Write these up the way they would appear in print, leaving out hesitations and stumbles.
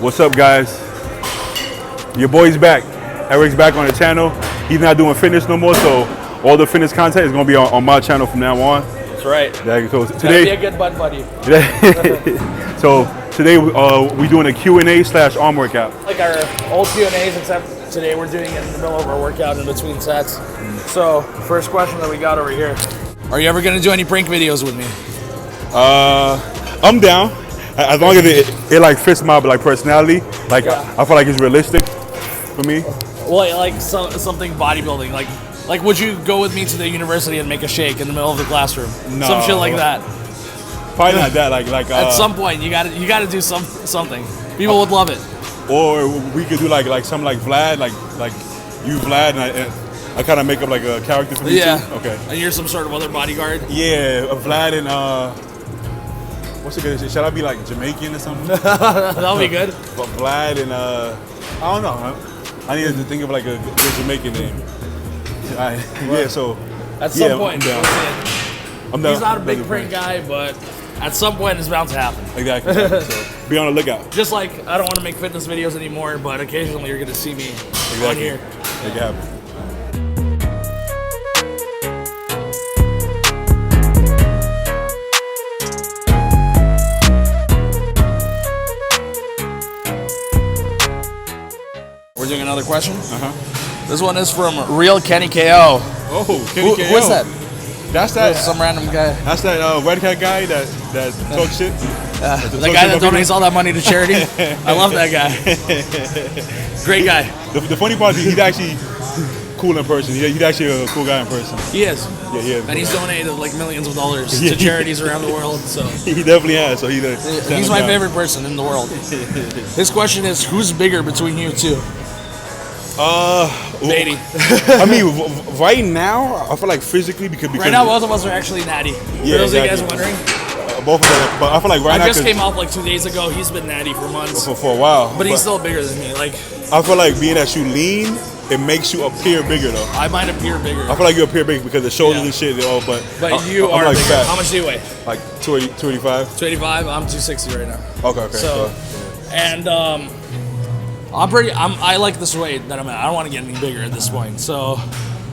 What's up, guys? Your boy's back. Eric's back on the channel. He's not doing fitness no more, so all the fitness content is gonna be on my channel from now on. That's right. Yeah, so today, be a good butt buddy. so today we're doing a Q&A/arm workout. Like our old Q&As, except today we're doing it in the middle of our workout in between sets. So, first question that we got over here. Are you ever gonna do any prank videos with me? I'm down. As long as it like fits my like personality, like I feel like it's realistic for me. Well, like something bodybuilding, like would you go with me to the university and make a shake in the middle of the classroom? No. Some shit like that. Probably not that. Like at some point you gotta do something. People would love it. Or we could do like something like Vlad, like you Vlad, and I kind of make up like a character for me too. Okay. And you're some sort of other bodyguard. Yeah, Vlad and what's it gonna say? Should I be like Jamaican or something? That'll be good. But Vlad and I don't know. I need to think of like a good Jamaican name. Yeah, so at some point, I'm down. He's not a big prank guy, but at some point it's bound to happen. Exactly. So be on the lookout. Just like I don't want to make fitness videos anymore, but occasionally you're gonna see me on here. Make it happen. We're doing another question. This one is from Real Kenny KO. Oh, Kenny KO. Who is that? That's that. Some random guy. That's that red hat guy that talks shit. The guy that donates all that money to charity. I love that guy. Great guy. The funny part is he's actually cool in person. He's actually a cool guy in person. He is. Yeah, he is. And he's donated like millions of dollars to charities around the world. So he definitely has. So he's my favorite person in the world. His question is, who's bigger between you two? Beatty. I mean, right now, I feel like physically because right now both of us are actually natty. Yeah, for those exactly. of you guys wondering. Both of them, but I feel like right now. I just came off like 2 days ago. He's been natty for months. For a while. But he's still bigger than me. Like I feel like being that you lean, it makes you appear bigger though. I might appear bigger. I feel like you appear bigger because the shoulders and shit. But you are like bigger. fat. How much do you weigh? Like 285. 285. I'm 260 right now. Okay. So, and I like this weight that I'm at. I don't want to get any bigger at this point. So,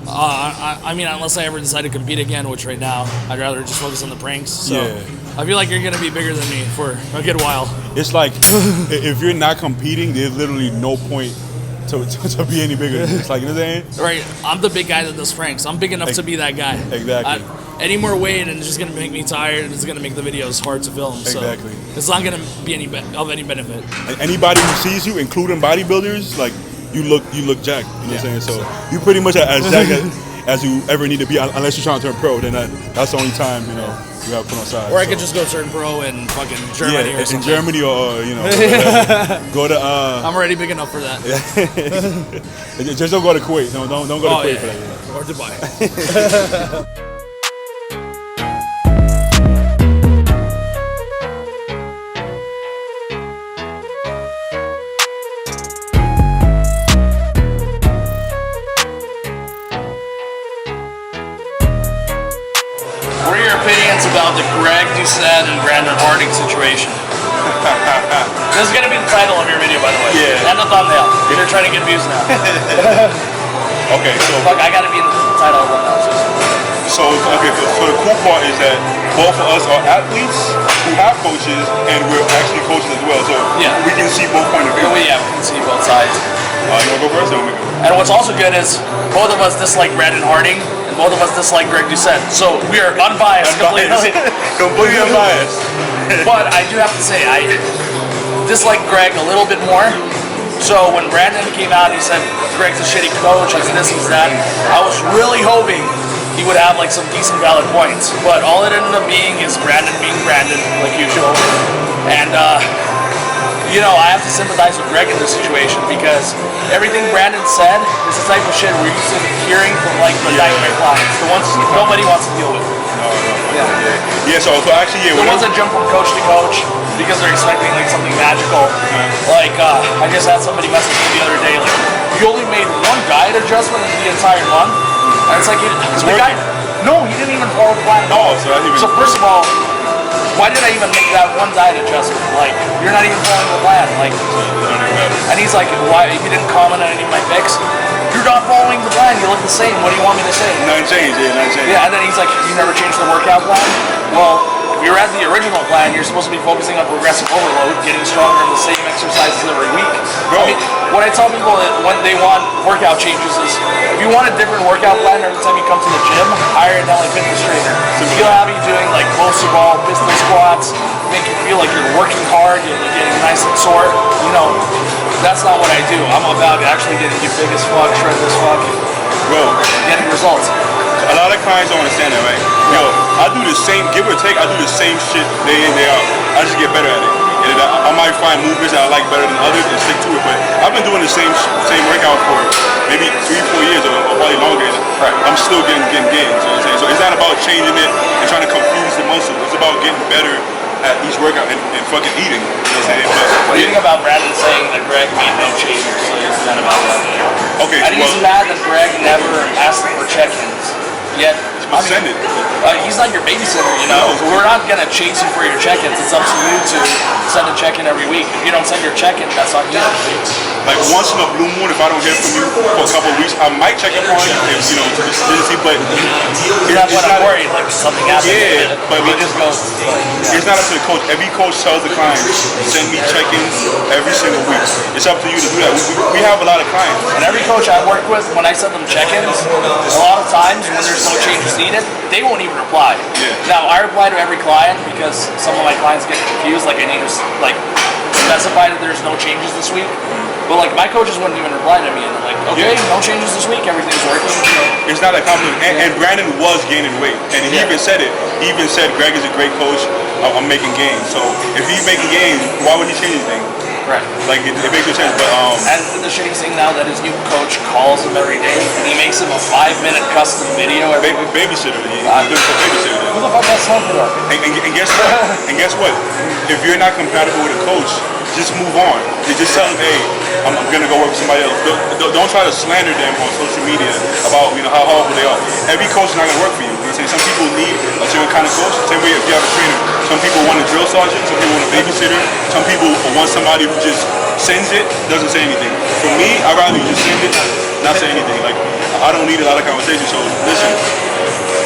I mean, unless I ever decide to compete again, which right now I'd rather just focus on the pranks. So, I feel like you're gonna be bigger than me for a good while. It's like if you're not competing, there's literally no point to be any bigger than this. Like, you know what I'm saying? Right. I'm the big guy that does pranks. I'm big enough to be that guy. Exactly. Any more weight and it's just gonna make me tired. And it's gonna make the videos hard to film. Exactly. So it's not gonna be of any benefit. And anybody who sees you, including bodybuilders, like you look jacked. You know what I'm saying? So you pretty much as jacked as you ever need to be, unless you're trying to turn pro. Then that's the only time you gotta put on size. Or I could just go turn pro in fucking Germany or something. In Germany or go to. I'm already big enough for that. Just don't go to Kuwait. No, don't go to Kuwait for that. Or Dubai. What are your opinions about the Greg Doucette and Brandon Harding situation? This is going to be the title of your video, by the way. Yeah. And the thumbnail. They're trying to get views now. Okay, so... Fuck, I got to be in the title of the thumbnail. So the cool part is that both of us are athletes who have coaches, and we're actually coaches as well. So we can see both points of view. Yeah, we can see both sides. You want to go first? And what's also good is both of us dislike Brandon Harding, and both of us dislike Greg Doucette. So we are unbiased. Completely unbiased. But I do have to say, I dislike Greg a little bit more. So when Brandon came out, he said Greg's a shitty coach, he's this, he's that. I was really hoping he would have like some decent valid points. But all it ended up being is Brandon being Brandon, like usual. And I have to sympathize with Greg in this situation because everything Brandon said is the type of shit we're used to hearing from like the nightmare clients, the ones nobody wants to deal with. Yeah, so actually, the ones that jump from coach to coach because they're expecting like something magical. Like I just had somebody message me the other day, like, you only made one diet adjustment in the entire month, and it's like the guy, no, he didn't even follow the plan at all. So first of all, why did I even make that one diet adjustment? Like, you're not even following the plan. Like, and he's like, why, you didn't comment on any of my pics? You're not following the plan, you look the same, what do you want me to say? Nothing changed, nothing changed. Yeah, and then he's like, you never changed the workout plan? Well, if you're at the original plan, you're supposed to be focusing on progressive overload, getting stronger in the same exercises every week. Bro. I mean, what I tell people that when they want workout changes is, if you want a different workout plan every time you come to the gym, hire a Nelly fitness trainer. So he'll have you doing like close ball, pistol squats, make you feel like you're working hard, you're getting nice and sore. You know, that's not what I do. I'm about actually getting you big as fuck, shred as fuck, Bro, getting results. a lot of clients don't understand that, right? Yo, I do the same, give or take, I do the same shit day in, day out. I just get better at it. And I might find movements that I like better than others and stick to it, but I've been doing the same workout for maybe 3-4 years or probably longer. Right. I'm still getting gains, you know what I'm saying? So it's not about changing it and trying to confuse the muscle. It's about getting better at each workout and fucking eating, you know what I'm saying? But, What do you think about Brandon saying that Greg made no changes? So he's mad about that. okay, I think he's mad that Greg never asked him for check-ins. Yet, send it. He's not your babysitter, you know. No. We're not gonna chase you for your check-ins. It's up to you to send a check-in every week. If you don't send your check-in, that's on you. Like once in a blue moon, if I don't hear from you for a couple of weeks, I might check up on you, if, you know, to see, but That's what I'm worried, like something happens. Yeah, but we just go. it's not up to the coach. Every coach tells the client, send me check-ins every single week. It's up to you to do that. We have a lot of clients. And every coach I work with, when I send them check-ins, a lot of times when there's no changes needed, they won't even reply. Yeah. Now I reply to every client because some of my clients get confused. Like I need to specify that there's no changes this week. But like my coaches wouldn't even reply to me, and I'm like, okay, no changes this week, everything's working. It's not a compliment. And Brandon was gaining weight, and he even said it. He even said, Greg is a great coach. I'm making gains. So if he's making gains, why would he change anything? Right. Like it makes no sense. But and the shitty thing now that his new coach calls him every day, and he makes him a 5-minute custom video every week. babysitter. He's doing for babysitter. Who the fuck has time for that? And guess what? And guess what? If you're not compatible with a coach, just move on. You just tell them, hey, I'm gonna go work with somebody else. Don't try to slander them on social media about how horrible they are. Every coach is not gonna work for you. You know what I'm saying? Some people need a certain kind of coach. Same way if you have a trainer. Some people want a drill sergeant. Some people want a babysitter. Some people want somebody who just sends it, doesn't say anything. For me, I'd rather you just send it, not say anything. Like I don't need a lot of conversation. So listen,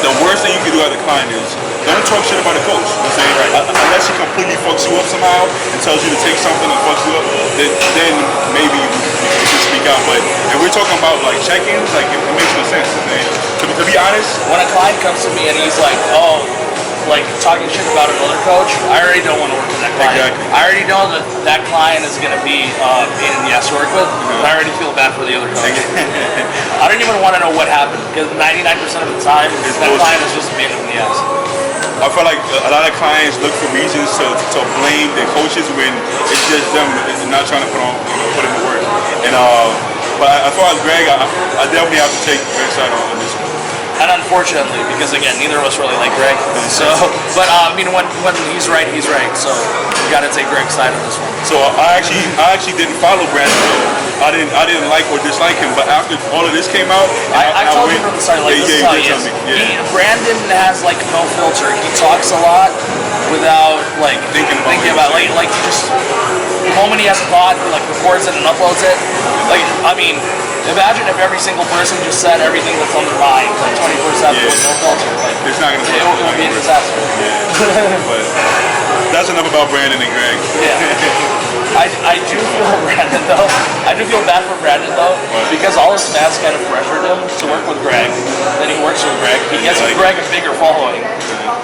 the worst thing you can do as a client is don't talk shit about a coach. You know what I'm saying? Right. Unless he completely fucks you up somehow and tells you to take something and fucks you up, then maybe you should speak out. But if we're talking about like check-ins, like it makes no sense. Man. To be honest, when a client comes to me and he's like, oh, like talking shit about another coach, I already don't want to work with that client. Exactly. I already know that client is going to be pain in the ass to work with, and I already feel bad for the other coach. I don't even want to know what happened, because 99% of the time, that client is just a pain in the ass. I feel like a lot of clients look for reasons to blame their coaches when it's just them not trying to put in the work. And but as far as Greg, I definitely have to take Greg's side on this one. And unfortunately, because again, neither of us really like Greg. So, but when he's right, he's right. So you got to take Greg's side on this one. So I actually didn't follow Brandon. I didn't like or dislike him. But after all of this came out, I told you from the start, like this is how he is. Brandon has like no filter. He talks a lot without like thinking about like he just the moment he has a thought, he like records it and uploads it. Like I mean. Imagine if every single person just said everything that's on their mind, like 24/7 with no filter. Like, it's not gonna. It would be a disaster. Yeah. But that's enough about Brandon and Greg. Yeah. I do feel Brandon though. I do feel bad for Brandon though, because all his fans kind of pressured him to work with Greg. Then he works with Greg. He gets Greg a bigger following,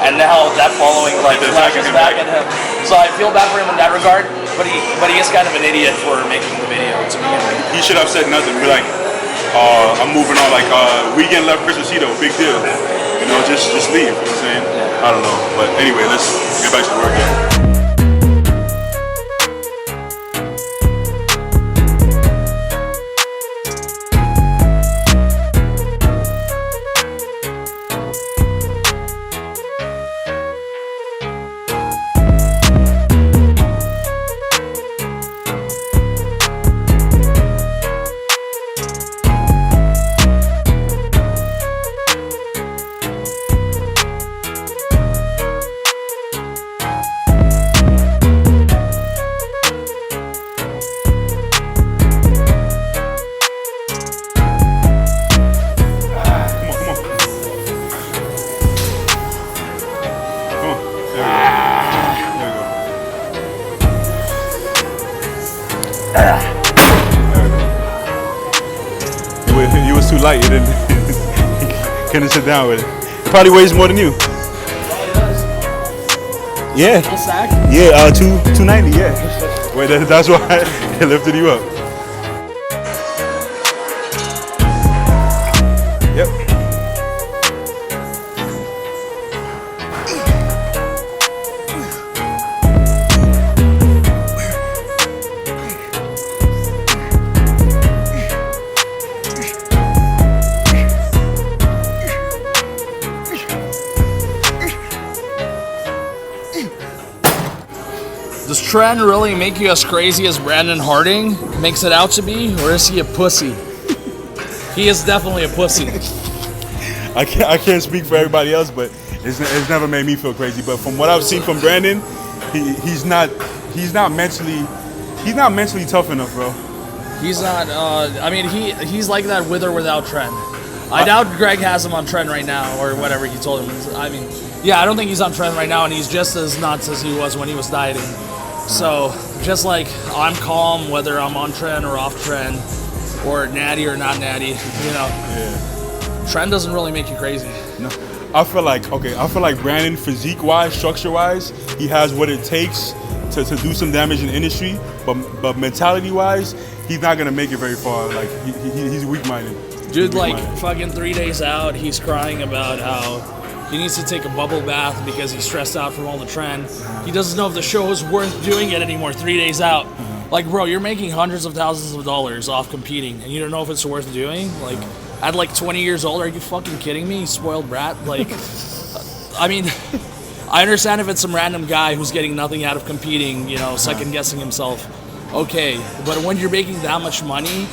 and now that following like flashes back at him. So I feel bad for him in that regard. But he is kind of an idiot for making the video to begin with. He should have said nothing. Be like, I'm moving on. Like weekend left Chris Aceto, big deal. You know, just leave. You know what I'm saying? I don't know. But anyway, let's get back to the workout. light, and then couldn't sit down with it. Probably weighs more than you. Yeah. Full sack? Yeah, 290. Yeah. Wait, that's why I lifted you up. Yep. Does Trent really make you as crazy as Brandon Harding makes it out to be, or is he a pussy? He is definitely a pussy. I can't speak for everybody else, but it's never made me feel crazy. But from what I've seen from Brandon, he's not mentally tough enough, bro. He's not. I mean, he's like that with or without Trent. I doubt Greg has him on Trent right now, or whatever he told him. I mean, yeah, I don't think he's on Trent right now, and he's just as nuts as he was when he was dieting. So, just like I'm calm whether I'm on Trent or off Trent, or natty or not natty, you know. Yeah. Trent doesn't really make you crazy. No, I feel like Brandon, physique-wise, structure-wise, he has what it takes to do some damage in the industry, but mentality-wise, he's not gonna make it very far. Like he's weak-minded. Dude, like fucking 3 days out, he's crying about how he needs to take a bubble bath because he's stressed out from all the trend. He doesn't know if the show is worth doing it anymore 3 days out. Like, bro, you're making hundreds of thousands of dollars off competing, and you don't know if it's worth doing? Like, at like 20 years old, are you fucking kidding me, you spoiled brat? Like, I mean, I understand if it's some random guy who's getting nothing out of competing, you know, second-guessing himself. Okay, but when you're making that much money,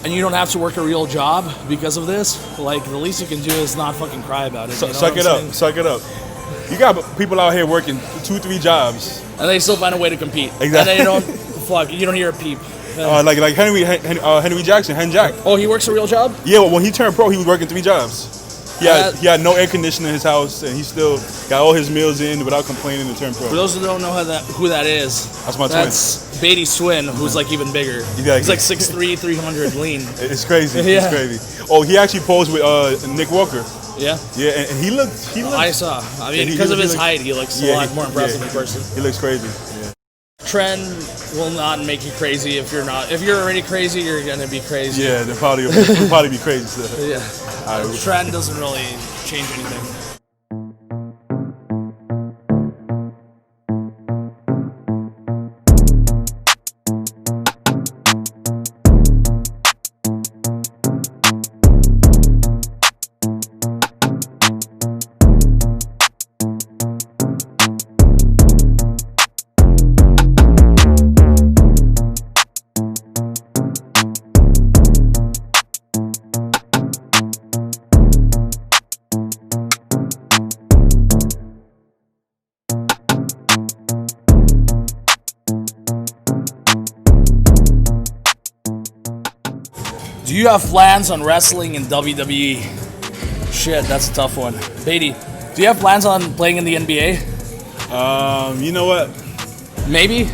and you don't have to work a real job because of this, like, the least you can do is not fucking cry about it. You know Suck it up. You got people out here working 2-3 jobs, and they still find a way to compete. Exactly. And they don't, you don't hear a peep. like Henry Jackson, Hen Jack. Oh, he works a real job? Yeah, well, when he turned pro, he was working 3 jobs. He had no air conditioning in his house, and he still got all his meals in without complaining to turn pro. For those who don't know who that is, that's my twin. That's Beatty's twin, who's like even bigger. Exactly. He's like 6'3", 300 lean. It's crazy. Yeah. It's crazy. Oh, he actually posed with Nick Walker. Yeah. Yeah, and he looked. I saw. I mean, because of his height, he looks a lot more impressive in person. He looks crazy. Yeah. Trend will not make you crazy if you're not. If you're already crazy, you're gonna be crazy. Yeah, they'll probably be crazy. So. Yeah. Trend doesn't really change anything. Do you have plans on wrestling in WWE? Shit, that's a tough one. Beatty, do you have plans on playing in the NBA? You know what? Maybe.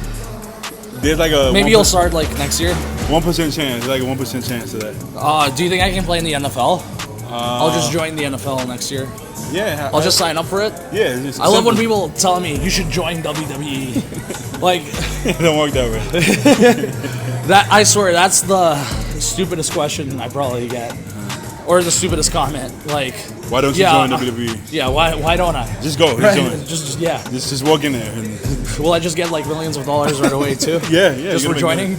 There's like a maybe you'll start like next year. 1% chance, like a 1% chance of that. Do you think I can play in the NFL? I'll just join the NFL next year. Yeah. I'll just sign up for it. Yeah. I love when people tell me you should join WWE. Like, it don't work that way. That I swear that's the stupidest question I probably get, or the stupidest comment. Like, why don't you join WWE? Yeah, why don't I? Just go. Right? Just yeah. Just walk in there. And will I just get like millions of dollars right away too? Yeah. Just for joining.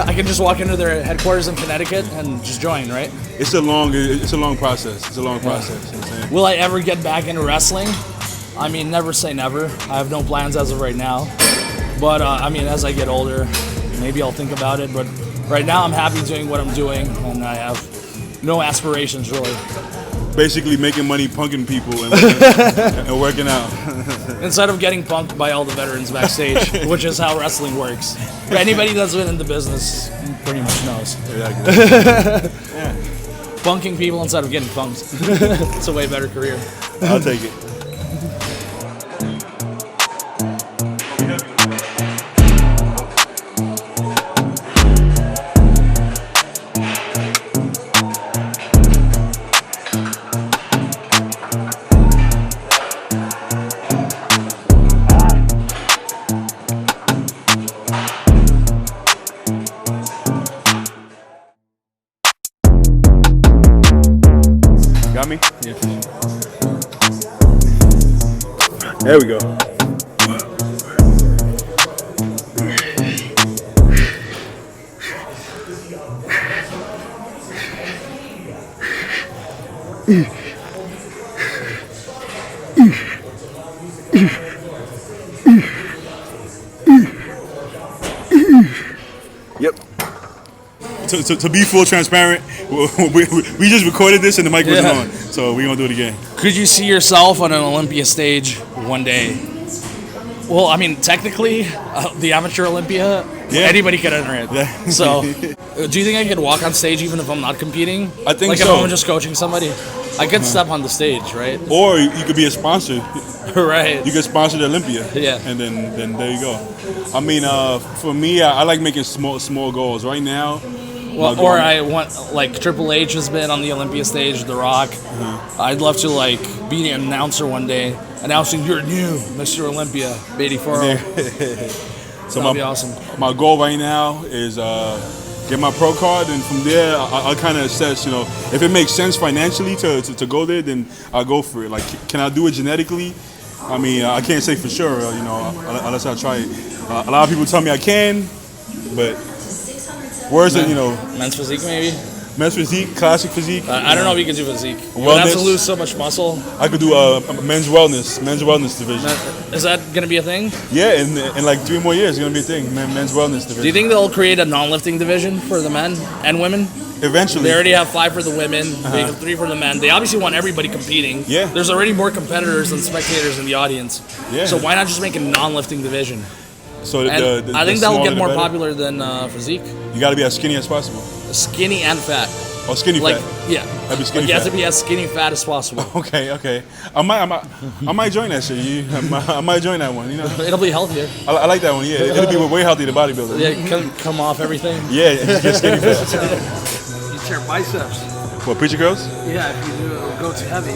I can just walk into their headquarters in Connecticut and just join, right? It's a long process. It's a long process. You know what I'm saying? Will I ever get back into wrestling? I mean, never say never. I have no plans as of right now. But I mean, as I get older, maybe I'll think about it. But right now, I'm happy doing what I'm doing, and I have no aspirations really. Basically, making money punking people and working out. Instead of getting punked by all the veterans backstage, which is how wrestling works. Anybody that's been in the business pretty much knows. Exactly. Yeah. Punking people instead of getting punked. It's a way better career. I'll take it. There we go. Yep. To be full transparent, we just recorded this and the mic wasn't on, so we're gonna do it again. Could you see yourself on an Olympia stage one day? Well, I mean, technically, the amateur Olympia, anybody could enter it. Yeah. So, do you think I could walk on stage even if I'm not competing? I think like so. If I'm just coaching somebody, I could step on the stage, right? Or you could be a sponsor. Right. You could sponsor the Olympia. Yeah. And then there you go. I mean, for me, I like making small goals. Right now. Well, or I want, like, Triple H has been on the Olympia stage, The Rock. I'd love to, like, be an announcer one day, announcing you're new, Mr. Olympia, Beatty Furrow. So that'd be awesome. My goal right now is get my pro card, and from there, I'll kind of assess, you know, if it makes sense financially to go there, then I'll go for it. Like, can I do it genetically? I mean, I can't say for sure, you know, unless I try it. A lot of people tell me I can, but where's it, you know? Men's physique, maybe? Men's physique, classic physique. I don't know if you can do physique. You Wellness. would have to lose so much muscle. I could do men's wellness division. Is that going to be a thing? Yeah, in like 3 more years, it's going to be a thing, men's wellness division. Do you think they'll create a non-lifting division for the men and women? Eventually. They already have 5 for the women, they have 3 for the men. They obviously want everybody competing. Yeah. There's already more competitors than spectators in the audience. Yeah. So why not just make a non-lifting division? So I think that'll get more popular than physique. You got to be as skinny as possible. Skinny and fat. Oh, skinny Like, fat. yeah. That'd be skinny You have fat. to be as skinny fat as possible. Okay. I might join that shit. I might join that one. You know. It'll be healthier. I like that one. Yeah, it'll be way healthier than bodybuilding. Yeah, come off everything. Yeah, get skinny fat. You tear biceps. What, preacher girls? Yeah, if you do it, go too heavy.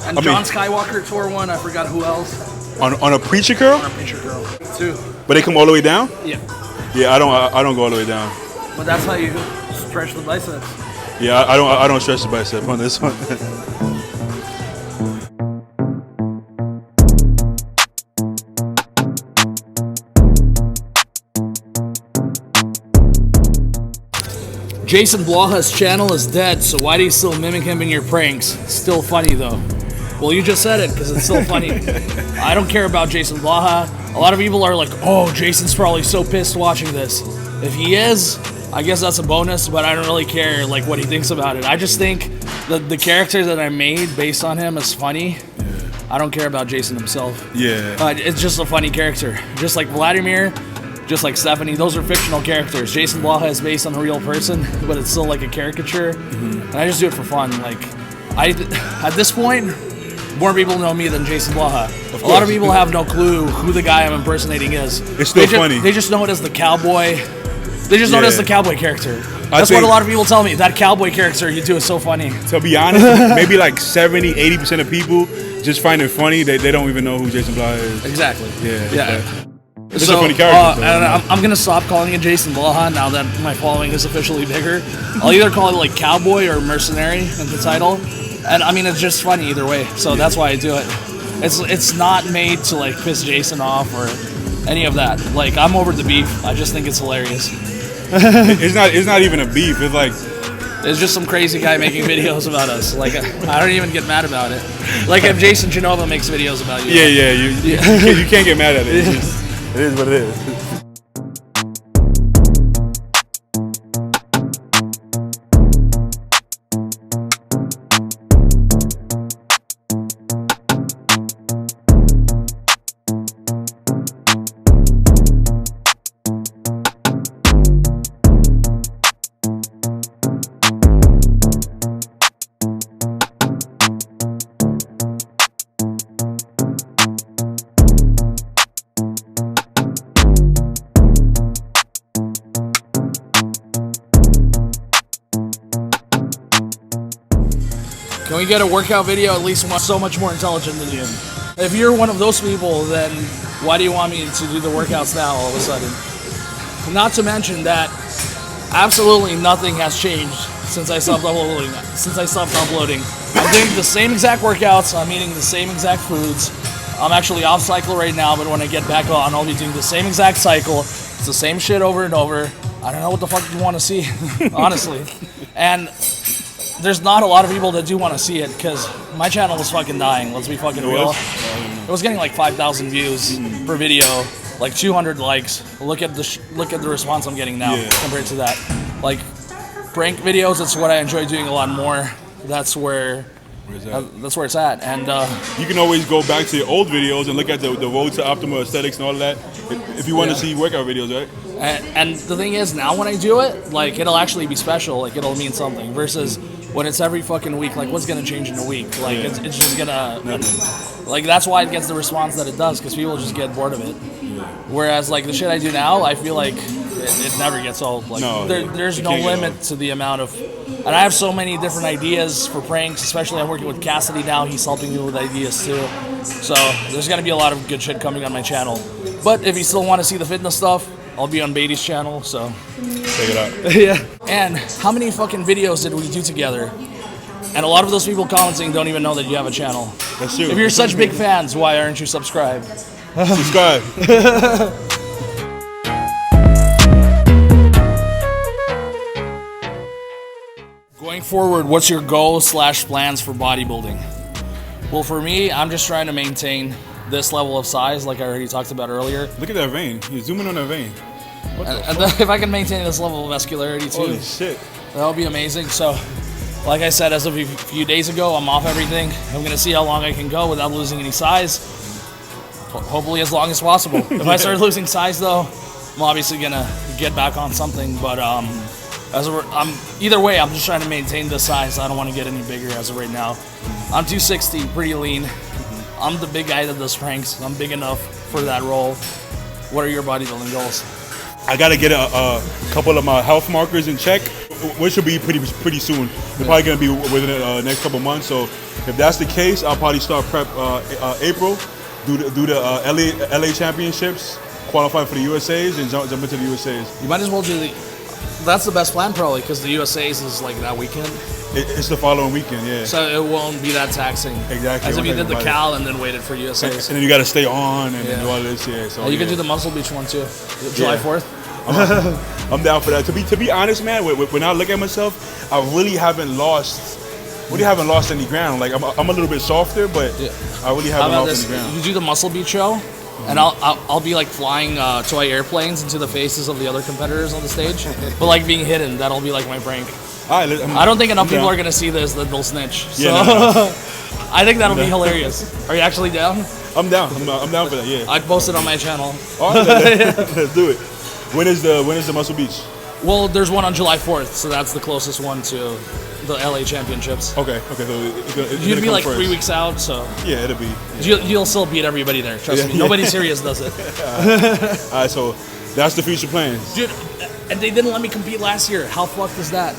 And I John mean- Skywalker tore one. I forgot who else. On a preacher curl? Picture girl too. But they come all the way down? Yeah, Yeah, I don't go all the way down. but that's how you stretch the biceps. Yeah, I don't stretch the bicep on this one. Jason.blaha's channel is dead, so why do you still mimic him in your pranks? Still funny though. Well, you just said it because it's still funny. I don't care about Jason.blaha. A lot of people are like, oh, Jason's probably so pissed watching this. If he is, I guess that's a bonus, but I don't really care like what he thinks about it. I just think that the character that I made based on him is funny. I don't care about Jason himself. Yeah. It's just a funny character. Just like Vladimir, just like Stephanie, those are fictional characters. Jason.blaha is based on a real person, but it's still like a caricature. And I just do it for fun. Like, at this point, more people know me than Jason.blaha. A lot of people have no clue who the guy I'm impersonating is. It's still funny. They just know it as the cowboy. They just know it as the cowboy character. That's think- what a lot of people tell me. That cowboy character you do is so funny. To be honest, maybe like 70-80% of people just find it funny. They don't even know who Jason.blaha is. Exactly. Yeah. It's So, a funny character. and I'm gonna stop calling it Jason.blaha now that my following is officially bigger. I'll either call it like cowboy or mercenary in the title, and I mean it's just funny either way. So that's why I do it. It's not made to like piss Jason off or any of that. Like I'm over the beef. I just think it's hilarious. It's not even a beef. It's like It's just some crazy guy making videos about us. Like I don't even get mad about it. Like if Jason Genova makes videos about you. you can't get mad at it. It's just, it is what it is. Can we get a workout video at least one so much more intelligent than you? If you're one of those people, then why do you want me to do the workouts now all of a sudden? Not to mention that absolutely nothing has changed since I stopped uploading. I'm doing the same exact workouts. I'm eating the same exact foods. I'm actually off cycle right now, but when I get back on, I'll be doing the same exact cycle. It's the same shit over and over. I don't know what the fuck you want to see, honestly. And there's not a lot of people that do want to see it because my channel was fucking dying. Let's be fucking real. It was getting like 5,000 views per video, like 200 likes. Look at the response I'm getting now compared to that. Like prank videos, it's what I enjoy doing a lot more. That's where it's at. And you can always go back to your old videos and look at the road to optimal aesthetics and all of that if you want to see workout videos, right? And the thing is, now when I do it, like it'll actually be special. Like it'll mean something. Versus when it's every fucking week, like what's gonna change in a week? Like it's just gonna, like that's why it gets the response that it does because people just get bored of it. Whereas like the shit I do now, I feel like it never gets old. Like there's no limit to the amount of, and I have so many different ideas for pranks. Especially I'm working with Cassidy now. He's helping me with ideas too. So there's gonna be a lot of good shit coming on my channel. But if you still want to see the fitness stuff, I'll be on Beatty's channel, so check it out. Yeah. And how many fucking videos did we do together? And a lot of those people commenting don't even know that you have a channel. That's true. If you're such big fans, why aren't you subscribed? Subscribe. Going forward, what's your goal / plans for bodybuilding? Well, for me, I'm just trying to maintain this level of size, like I already talked about earlier. Look at that vein. You're zooming on that vein. And if I can maintain this level of muscularity too, holy shit, that'll be amazing. So, like I said, as of a few days ago, I'm off everything. I'm gonna see how long I can go without losing any size. Hopefully, as long as possible. If I start losing size, though, I'm obviously gonna get back on something. But either way, I'm just trying to maintain this size. I don't want to get any bigger as of right now. I'm 260, pretty lean. I'm the big guy that does pranks. I'm big enough for that role. What are your bodybuilding goals? I gotta get a couple of my health markers in check, which will be pretty soon. They're probably gonna be within the next couple months. So if that's the case, I'll probably start prep April, do the LA championships, qualify for the USAs, and jump into the USAs. You might as well do that's the best plan probably because the USAs is like that weekend. It's the following weekend, yeah. So it won't be that taxing. Exactly. As if you did the Cal and then waited for USAs. And then you got to stay on and do all this, yeah. So you can do the Muscle Beach one too, July 4th. I'm down for that. To be honest, man, when I look at myself, I really haven't lost any ground. Like I'm a little bit softer, but I really haven't lost any ground. You do the Muscle Beach show, and I'll be like flying toy airplanes into the faces of the other competitors on the stage, but like being hidden. That'll be like my prank. All right, I don't think enough people are gonna see this that they'll snitch. So I think that'll be hilarious. Are you actually down? I'm down. I'm down for that. Yeah. I'd post it on my channel. All right, let's do it. When is the Muscle Beach? Well, there's one on July 4th, so that's the closest one to the LA Championships. Okay. So it's you'd be like first. 3 weeks out, so yeah, it'll be. Yeah. You'll still beat everybody there. Trust me. Nobody serious does it. All right, so that's the future plans. Dude, and they didn't let me compete last year. How fucked is that?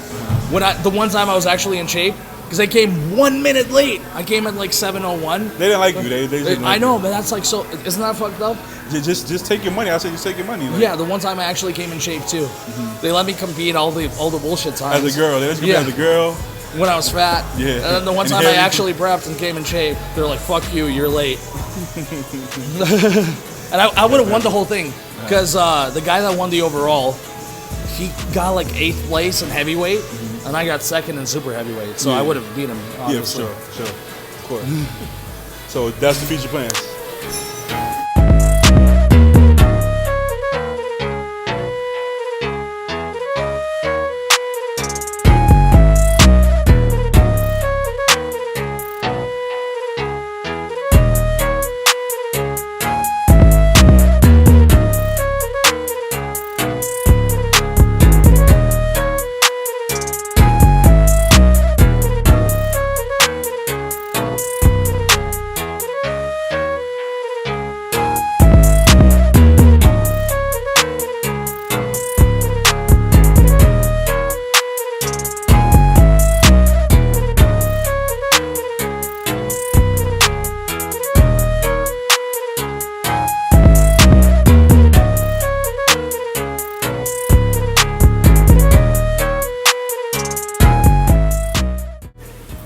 The one time I was actually in shape, because I came 1 minute late. I came at like 7:01. They didn't like you. They didn't like I know, but that's like so. Isn't that fucked up? Just take your money. I said just take your money. Like. Yeah, the one time I actually came in shape too. They let me compete all the bullshit times. As a girl, they let you compete as a girl. When I was fat. Yeah. And then the one time I actually prepped and came in shape, they're like, "Fuck you, you're late." And I would have won the whole thing because the guy that won the overall, he got like 8th place in heavyweight, and I got 2nd in super heavyweight. So I would have beat him. Obviously. Yeah, sure, of course. So that's the future plans.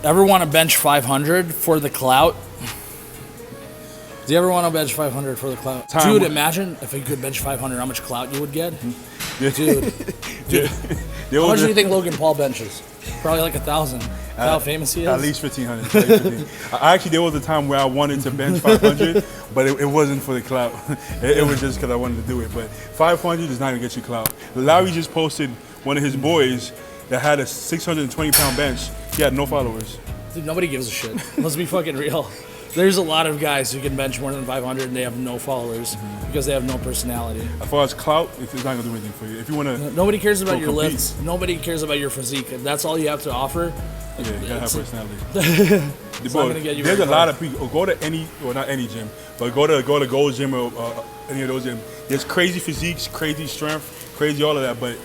Ever want to bench 500 for the clout? Do you ever want to bench 500 for the clout? Dude, imagine if you could bench 500, how much clout you would get. Dude. How much do you think Logan Paul benches? Probably like 1,000. How famous he is? At least 1,500. Actually, there was a time where I wanted to bench 500, but it wasn't for the clout. It was just because I wanted to do it. But 500 does not even get you clout. Larry just posted one of his boys that had a 620-pound bench. He had no followers. Dude, nobody gives a shit. Let's be fucking real. There's a lot of guys who can bench more than 500 and they have no followers because they have no personality. As far as clout, it's not gonna do anything for you. If you wanna, nobody cares about your compete. lifts. Nobody cares about your physique. If that's all you have to offer, yeah, you gotta have personality. it's not gonna get you. There's very a lot of people. Go to any, well, not any gym, but go to Gold's Gym or any of those gyms. There's crazy physiques, crazy strength, crazy all of that. But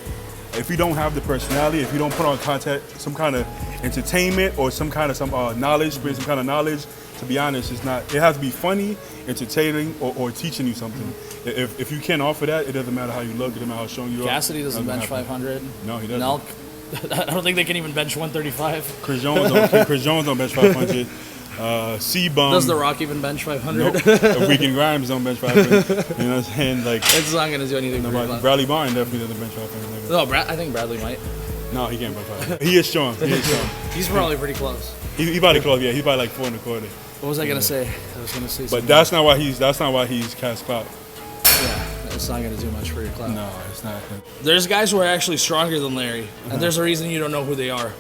if you don't have the personality, if you don't put on content, some kind of entertainment or some kind of knowledge, bring some kind of knowledge. To be honest, it's not. It has to be funny, entertaining, or teaching you something. If you can't offer that, it doesn't matter how you look. It doesn't matter how strong you are. Cassidy doesn't bench 500. No, he doesn't. Nelk, I don't think they can even bench 135. Chris Jones don't bench 500. C-Bum. Does The Rock even bench 500? Nope. Weekend Grimes don't bench 500. You know what I'm saying? Like, it's not gonna do anything. Bradley Barn definitely doesn't bench 500. No, I think Bradley might. No, he can't bench 500. He is strong. He's probably pretty close. He probably close. Yeah, he's probably like 4 1/4. What was I gonna say? I was gonna say something. But that's not why he's cast clout. Yeah, it's not gonna do much for your clout. No, it's not. There's guys who are actually stronger than Larry, and there's a reason you don't know who they are.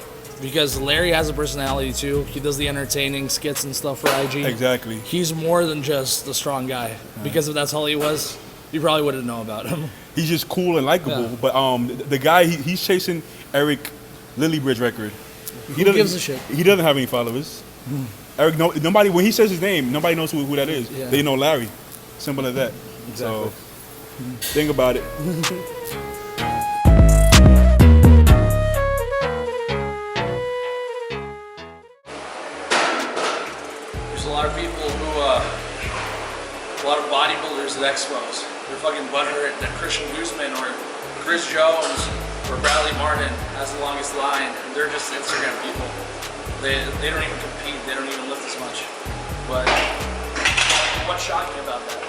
Because Larry has a personality too. He does the entertaining skits and stuff for IG. Exactly. He's more than just the strong guy. Because if that's all he was, you probably wouldn't know about him. He's just cool and likable. Yeah. But the guy he's chasing Eric Lillybridge record. Who gives a shit? He doesn't have any followers. Eric, nobody. When he says his name, nobody knows who that is. Yeah. They know Larry. Simple as that. Exactly. So think about it. There's a lot of people who, a lot of bodybuilders at expos. They're fucking butthurt that Christian Guzman or Chris Jones or Bradley Martin has the longest line. And they're just Instagram people. They don't even compete. They don't even lift as much. But what's shocking about that?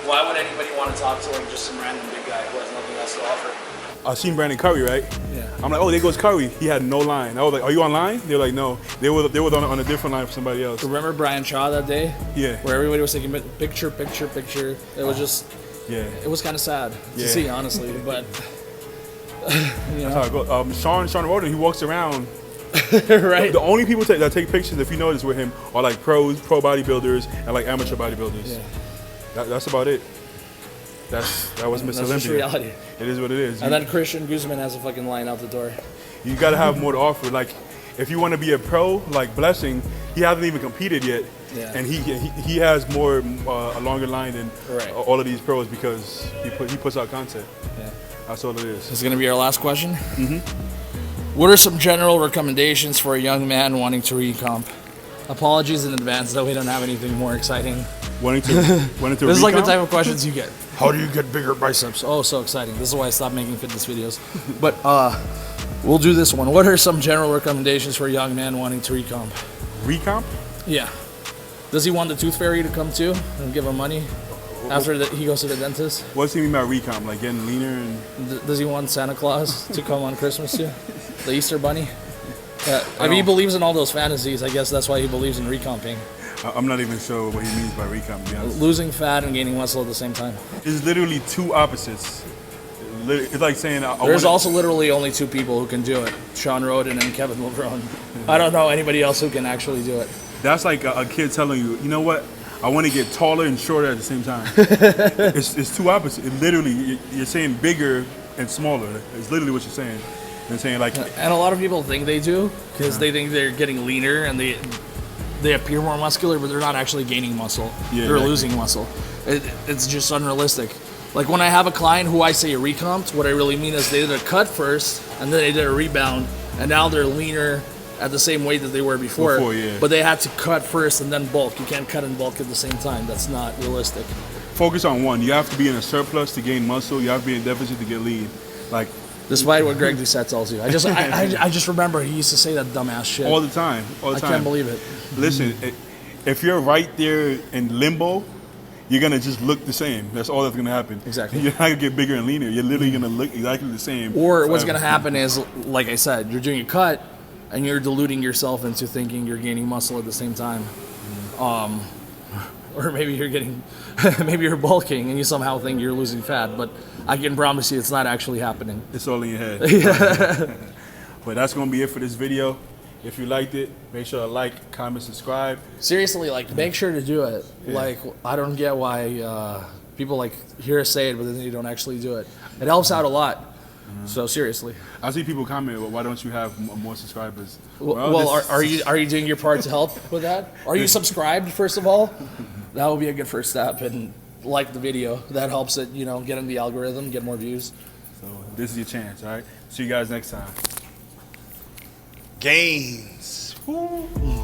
Why would anybody want to talk to like just some random big guy who has nothing else to offer? I seen Brandon Curry, right? Yeah. I'm like, oh, there goes Curry. He had no line. I was like, are you online? They were like, no. They were on a different line for somebody else. Remember Brian Shaw that day? Yeah. Where everybody was taking picture. It was just, Yeah. it was kind of sad to Yeah. see, honestly. But you That's how it goes. Sean Roden, he walks around. right? The only people that take pictures, if you notice, with him are like pro bodybuilders and like amateur bodybuilders. Yeah. That's about it. That was Mr. That's just Olympia. reality. It is what it is. And then Christian Guzman has a fucking line out the door. You gotta have more to offer. Like, if you want to be a pro, like Blessing, he hasn't even competed yet, and he has more a longer line than all of these pros because he puts out content. Yeah. That's all it is. This is gonna be our last question. What are some general recommendations for a young man wanting to recomp? Apologies in advance that we don't have anything more exciting. Wanting to This is like the recomp? type of questions you get. How do you get bigger biceps? Oh, so exciting. This is why I stopped making fitness videos. But we'll do this one. What are some general recommendations for a young man wanting to recomp? Recomp? Yeah. Does he want the tooth fairy to come too and give him money after he goes to the dentist? What's he mean by recomp? Like getting leaner and... Does he want Santa Claus to come on Christmas too? The Easter Bunny? If he believes in all those fantasies, I guess that's why he believes in recomping. I'm not even sure what he means by recomp, to be honest. Losing fat and gaining muscle at the same time. It's literally two opposites. It's like saying... There's also literally only two people who can do it. Sean Roden and Kevin LeBron. I don't know anybody else who can actually do it. That's like a kid telling you, you know what? I want to get taller and shorter at the same time. It's two opposites. Literally, you're saying bigger and smaller. It's literally what you're saying. You're saying like... And a lot of people think they do because they think they're getting leaner and they appear more muscular, but they're not actually gaining muscle. Yeah, they're exactly. losing muscle. It's just unrealistic. Like when I have a client who I say recomped, what I really mean is they did a cut first and then they did a rebound, and now they're leaner at the same weight that they were before. Yeah. But they had to cut first and then bulk. You can't cut and bulk at the same time. That's not realistic. Focus on one. You have to be in a surplus to gain muscle. You have to be in deficit to get lean. Like... Despite what Greg Doucette tells you. I just remember he used to say that dumbass shit. All the time. I can't believe it. Listen, if you're right there in limbo, you're gonna just look the same. That's all that's gonna happen. Exactly. You're not gonna get bigger and leaner. You're literally gonna look exactly the same. Or what's going to happen is, like I said, you're doing a cut and you're deluding yourself into thinking you're gaining muscle at the same time. Or maybe you're getting, maybe you're bulking and you somehow think you're losing fat, but I can promise you it's not actually happening. It's all in your head. But that's gonna be it for this video. If you liked it, make sure to like, comment, subscribe. Seriously, like, make sure to do it. Yeah. Like, I don't get why people like hear us say it, but then they don't actually do it. It helps out a lot. So seriously. I see people comment, well, why don't you have more subscribers? Well, are you doing your part to help with that? Are you subscribed, first of all? That would be a good first step, and like the video. That helps it, you know, get in the algorithm, get more views. So this is your chance, all right? See you guys next time. Gains. Woo.